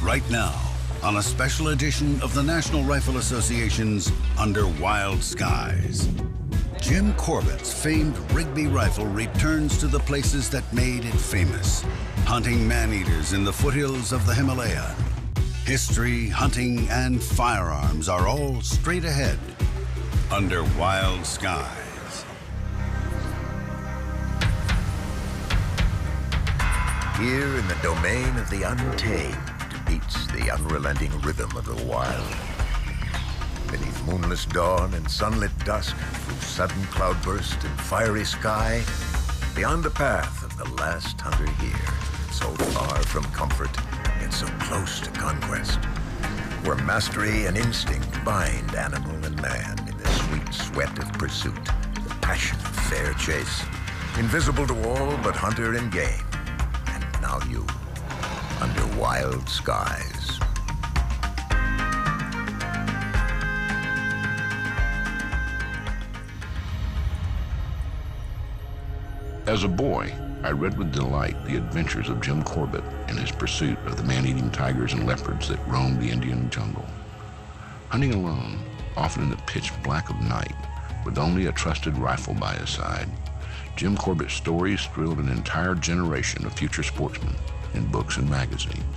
Right now, on a special edition of the National Rifle Association's Under Wild Skies. Jim Corbett's famed Rigby rifle returns to the places that made it famous, hunting man-eaters in the foothills of the Himalaya. History, hunting, and firearms are all straight ahead under wild skies. Here in the domain of the untamed beats the unrelenting rhythm of the wild. Beneath moonless dawn and sunlit dusk, through sudden cloudburst and fiery sky, beyond the path of the last hunter here, so far from comfort, yet so close to conquest, where mastery and instinct bind animal and man in the sweet sweat of pursuit, the passion of fair chase, invisible to all but hunter and game, and now you, under wild skies. As a boy, I read with delight the adventures of Jim Corbett in his pursuit of the man-eating tigers and leopards that roamed the Indian jungle. Hunting alone, often in the pitch black of night, with only a trusted rifle by his side, Jim Corbett's stories thrilled an entire generation of future sportsmen in books and magazines.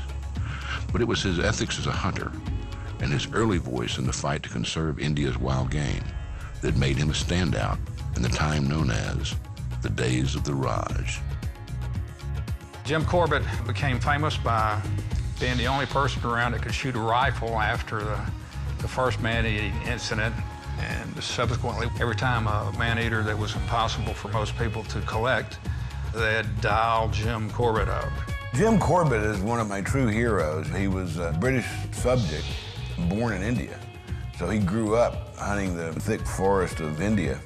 But it was his ethics as a hunter and his early voice in the fight to conserve India's wild game that made him a standout in the time known as the days of the Raj. Jim Corbett became famous by being the only person around that could shoot a rifle after the first man-eating incident. And subsequently, every time a man-eater that was impossible for most people to collect, they'd dial Jim Corbett up. Jim Corbett is one of my true heroes. He was a British subject born in India. So he grew up hunting the thick forest of India,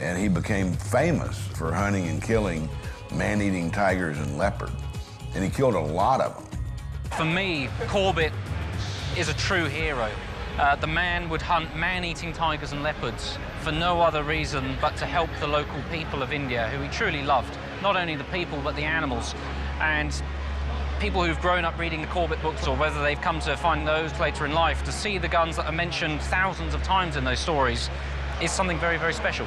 and he became famous for hunting and killing man-eating tigers and leopard. And he killed a lot of them. For me, Corbett is a true hero. The man would hunt man-eating tigers and leopards for no other reason but to help the local people of India, who he truly loved. Not only the people, but the animals. And people who've grown up reading the Corbett books, or whether they've come to find those later in life, to see the guns that are mentioned thousands of times in those stories is something very, very special.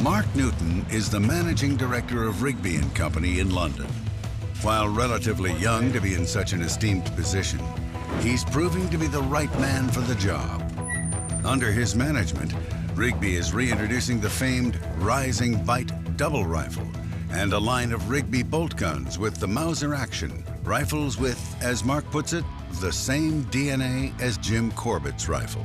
Mark Newton is the managing director of Rigby and Company in London. While relatively young to be in such an esteemed position, he's proving to be the right man for the job. Under his management, Rigby is reintroducing the famed Rising Bite double rifle and a line of Rigby bolt guns with the Mauser action, rifles with, as Mark puts it, the same DNA as Jim Corbett's rifle.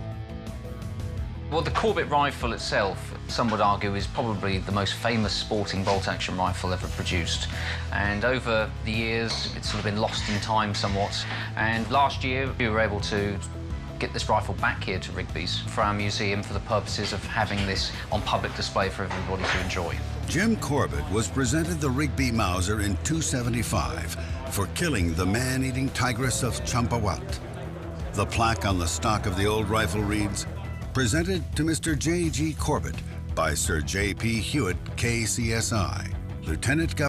Well, the Corbett rifle itself, some would argue, is probably the most famous sporting bolt-action rifle ever produced. And over the years, it's sort of been lost in time somewhat. And last year, we were able to get this rifle back here to Rigby's for our museum for the purposes of having this on public display for everybody to enjoy. Jim Corbett was presented the Rigby Mauser in 275 for killing the man-eating tigress of Champawat. The plaque on the stock of the old rifle reads, "Presented to Mr. J.G. Corbett by Sir J.P. Hewitt, KCSI, Lieutenant Governor."